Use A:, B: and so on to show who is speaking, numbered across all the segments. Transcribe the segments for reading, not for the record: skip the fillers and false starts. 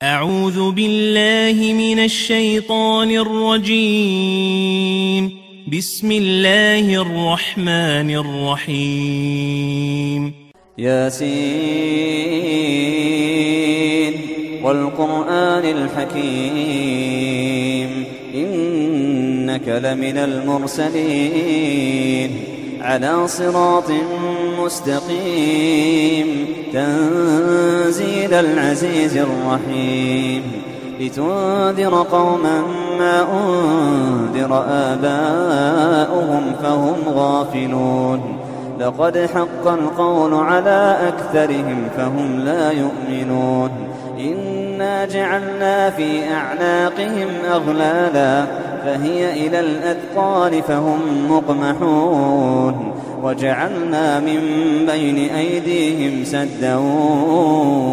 A: أعوذ بالله من الشيطان الرجيم. بسم الله الرحمن الرحيم.
B: ياسين والقرآن الحكيم إنك لمن المرسلين على صراط مستقيم تنزيل العزيز الرحيم لتنذر قوما ما أنذر آباؤهم فهم غافلون لقد حق القول على أكثرهم فهم لا يؤمنون إنا جعلنا في أعناقهم أغلالا فهي إلى الأذقان فهم مقمحون وجعلنا من بين أيديهم سدا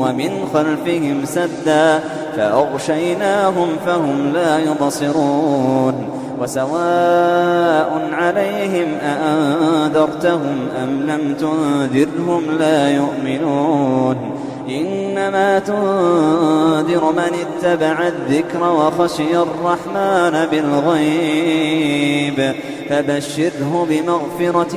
B: ومن خلفهم سدا فأغشيناهم فهم لا يبصرون وسواء عليهم أأنذرتهم أم لم تنذرهم لا يؤمنون إنما تنذر من اتبع الذكر وخشي الرحمن بالغيب فبشره بمغفرة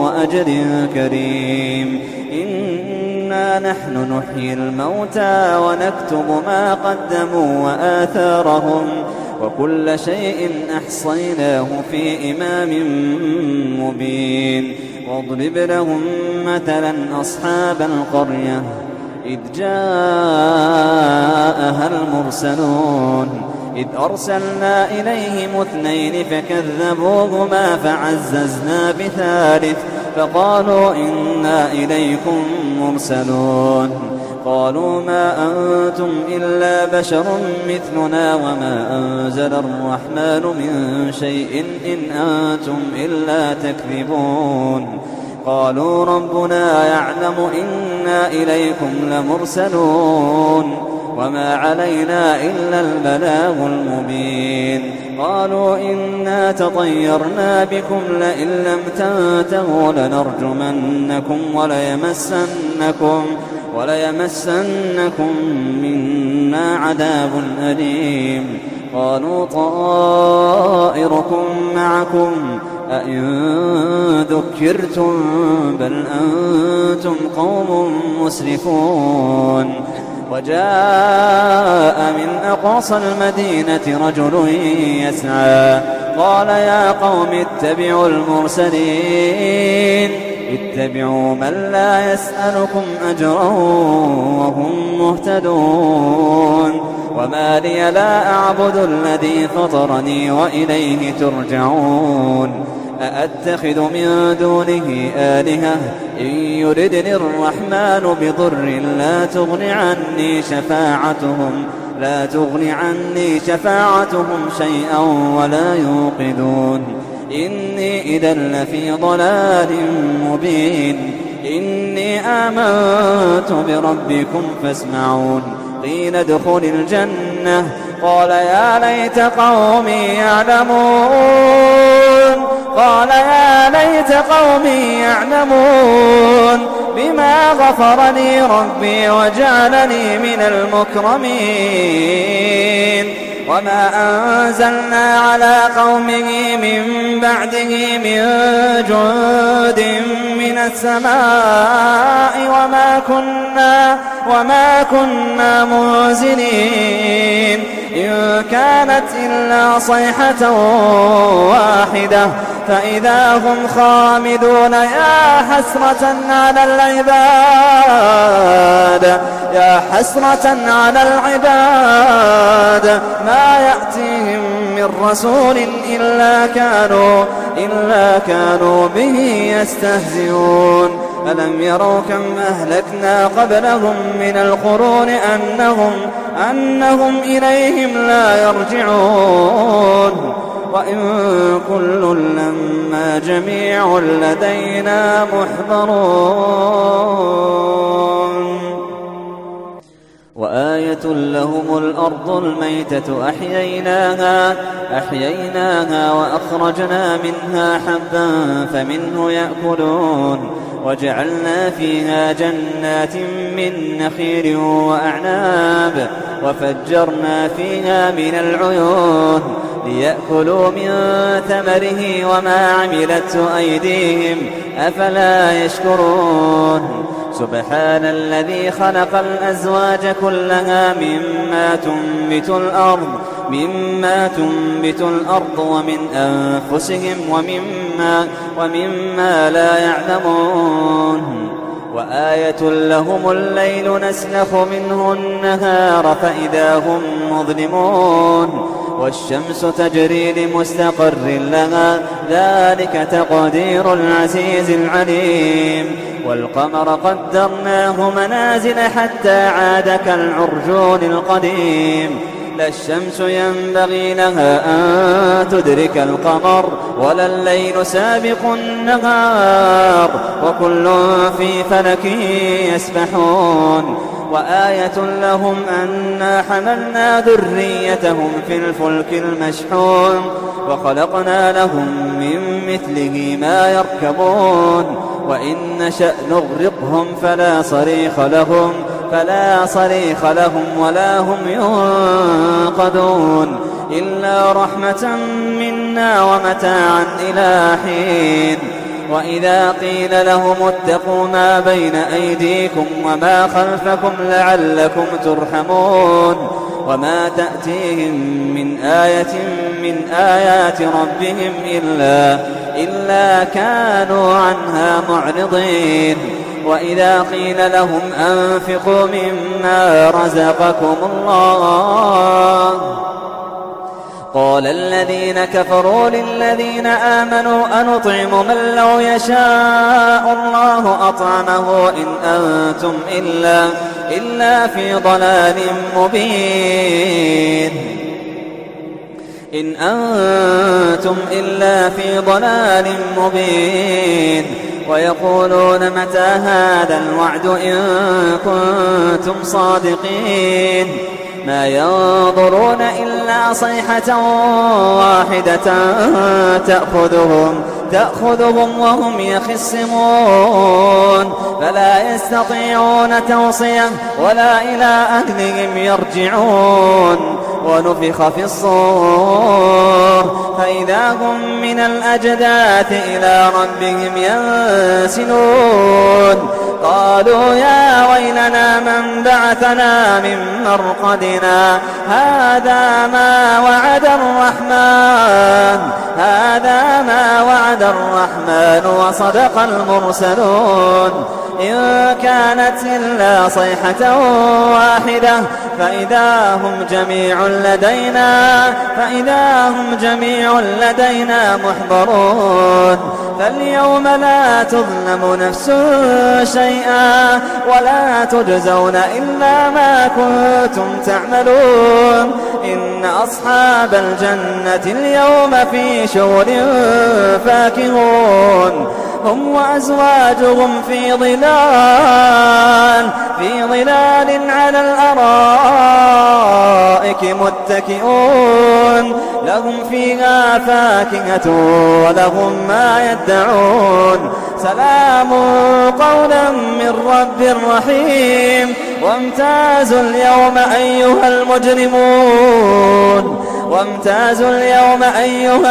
B: وأجر كريم إنا نحن نحيي الموتى ونكتب ما قدموا وآثارهم وكل شيء أحصيناه في إمام مبين واضرب لهم مثلا أصحاب القرية إذ جاءها المرسلون إذ أرسلنا إليهم 2 فكذبوهما فعززنا بثالث فقالوا إنا إليكم مرسلون قالوا ما أنتم إلا بشر مثلنا وما أنزل الرحمن من شيء إن أنتم إلا تكذبون قالوا ربنا يعلم إنا إليكم لمرسلون وما علينا إلا البلاغ المبين قالوا إنا تطيرنا بكم لئن لم تنتهوا لنرجمنكم وليمسنكم منا عذاب أليم قالوا طائركم معكم أئن ذكرتم بل أنتم قوم مسرفون وجاء من أقصى المدينة رجل يسعى قال يا قوم اتبعوا المرسلين اتبعوا من لا يسألكم أجرا وهم مهتدون وما لي لا أعبد الذي فطرني وإليه ترجعون أأتخذ من دونه آلهة إن يردني الرحمن بضر لا تغني عني شفاعتهم شيئا ولا يوقظون إني إذا لفي ضلال مبين إني آمنت بربكم فاسمعون قيل ادخل الجنة قال يا ليت قومي يعلمون بما غفر لي ربي وجعلني من المكرمين وما أنزلنا على قومه من بعده من جند من السماء وما كنا منزلين إن كانت إلا صيحة واحدة فإذا هم خامدون يا حسرة على العباد ما يأتيهم من رسول إلا كانوا به يستهزئون ألم يروا كم أهلكنا قبلهم من القرون أنهم إليهم لا يرجعون وإن كل لما جميع لدينا محضرون وآية لهم الأرض الميتة أحييناها وأخرجنا منها حبا فمنه يأكلون وجعلنا فيها جنات من نخيل وأعناب وفجرنا فيها من العيون ليأكلوا من ثمره وما عملته أيديهم أفلا يشكرون سبحان الذي خلق الأزواج كلها مما تنبت الأرض ومن أنفسهم ومما لا يعلمون وآية لهم الليل نسلخ منه النهار فإذا هم مظلمون والشمس تجري لمستقر لها ذلك تقدير العزيز العليم والقمر قدرناه منازل حتى عاد كالعرجون القديم لا الشمس ينبغي لها أن تدرك القمر ولا الليل سابق النهار وكل في فلك يسبحون وآية لهم أنا حملنا ذريتهم في الفلك المشحون وخلقنا لهم من مثله ما يركبون وإن نشأ نغرقهم فلا صريخ لهم ولا هم ينقذون إلا رحمة منا ومتاعا إلى حين وإذا قيل لهم اتقوا ما بين أيديكم وما خلفكم لعلكم ترحمون وما تأتيهم من آية من آيات ربهم إلا كانوا عنها معرضين وإذا قيل لهم أنفقوا مما رزقكم الله قال الذين كفروا للذين آمنوا أنطعم من لو يشاء الله أطعمه إن أنتم إلا في ضلال مبين ويقولون متى هذا الوعد إن كنتم صادقين ما ينظرون إلا صيحة واحدة تأخذهم وهم يخصمون فلا يستطيعون توصية ولا إلى أهلهم يرجعون ونفخ في الصور فإذا هم من الأجداث إلى ربهم ينسلون قالوا يا ويلنا من بعثنا من مرقدنا هذا ما وعد الرحمن وصدق المرسلون إن كانت إلا صيحة واحدة فإذا هم جميع لدينا محضرون فاليوم لا تظلم نفس شيئا ولا تجزون إلا ما كنتم تعملون إن أصحاب الجنة اليوم في شغل فاكهون هم وأزواجهم في ظلال على الأرائك متكئون لهم فيها فاكهة ولهم ما يدعون سلام قولا من رب رحيم وامتازوا اليوم أيها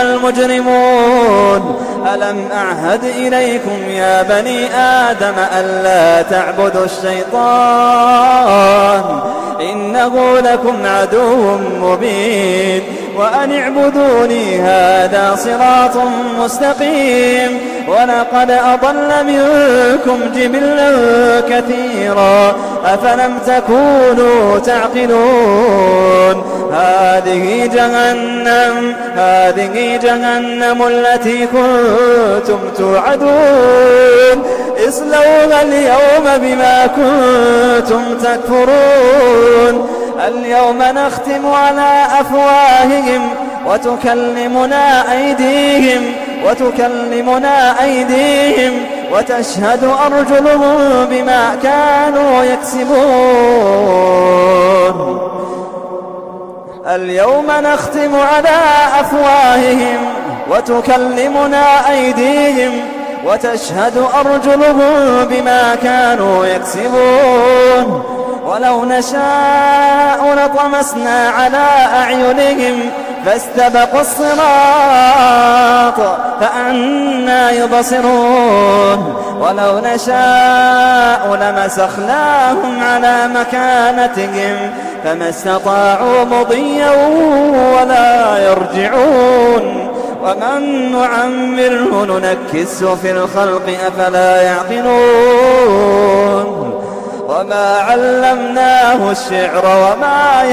B: المجرمون ألم أعهد إليكم يا بني آدم ألا تعبدوا الشيطان إنه لكم عدو مبين وأن اعبدوني هذا صراط مستقيم ولقد أضل منكم جبلا كثيرا أفلم تكونوا تعقلون هذه جهنم التي كنتم توعدون اصلوها اليوم بما كنتم تكفرون اليوم نختم على أفواههم وتكلمنا أيديهم وتشهد أرجلهم بما كانوا يكسبون اليوم نختم على أفواههم وتكلمنا أيديهم وتشهد أرجلهم بما كانوا يكسبون ولو نشاء لطمسنا على أعينهم فاستبقوا الصراط فأنى يبصرون ولو نشاء لمسخناهم على مكانتهم فما استطاعوا مضيا ولا يرجعون ومن نعمره ننكسه في الخلق أفلا يعقلون وما علمناه الشعر وما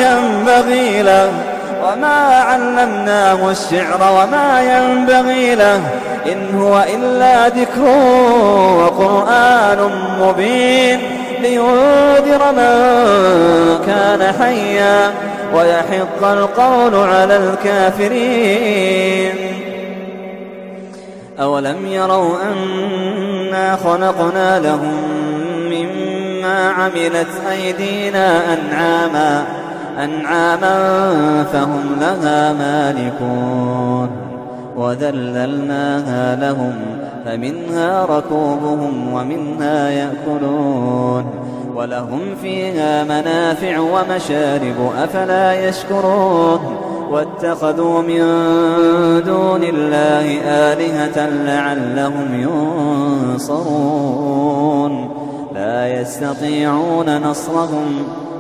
B: ينبغي له إن هو إلا ذكر وقرآن مبين لينذر من كان حيا ويحق القول على الكافرين أولم يروا أنا خلقنا لهم مما عملت أيدينا أنعاما فهم لها مالكون وذللناها لهم فمنها ركوبهم ومنها يأكلون ولهم فيها منافع ومشارب أفلا يشكرون واتخذوا من دون الله آلهة لعلهم ينصرون لا يستطيعون نصرهم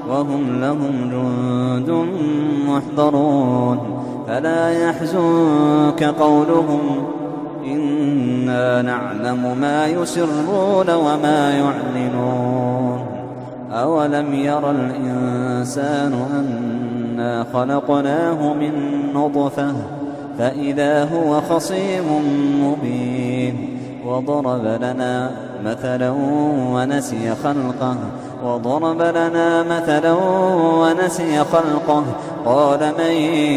B: وهم لهم جند محضرون فلا يحزنك قولهم إنا نعلم ما يسرون وما يعلنون أولم ير الإنسان أنا خلقناه من نطفة فإذا هو خصيم مبين وضرب لنا مثلا ونسي خلقه قال من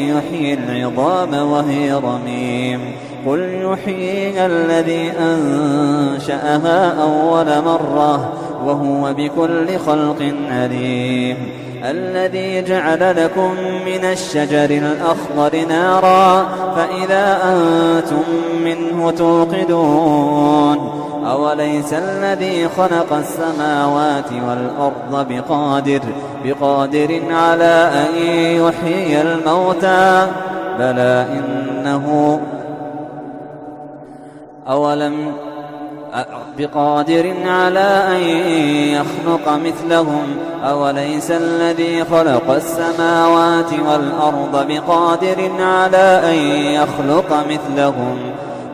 B: يحيي العظام وهي رميم قل يحييها الذي أنشأها أول مرة وهو بكل خلق عليم الذي جعل لكم من الشجر الأخضر نارا فإذا أنتم منه توقدون أوليس الذي خلق السماوات والأرض بقادر على أن يحيي الموتى بلى إنه بقادر على أن يخلق مثلهم أوليس الذي خلق السماوات والأرض بقادر على أن يخلق مثلهم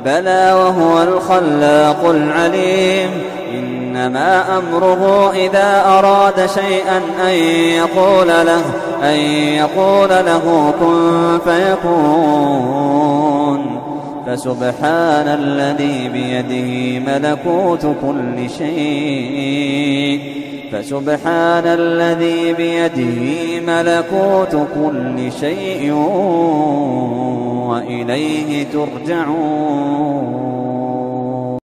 B: بلى وهو الخلاق العليم إنما أمره إذا أراد شيئا أن يقول له كن فيكون فسبحان الذي بيده ملكوت كل شيء وإليه ترجعون.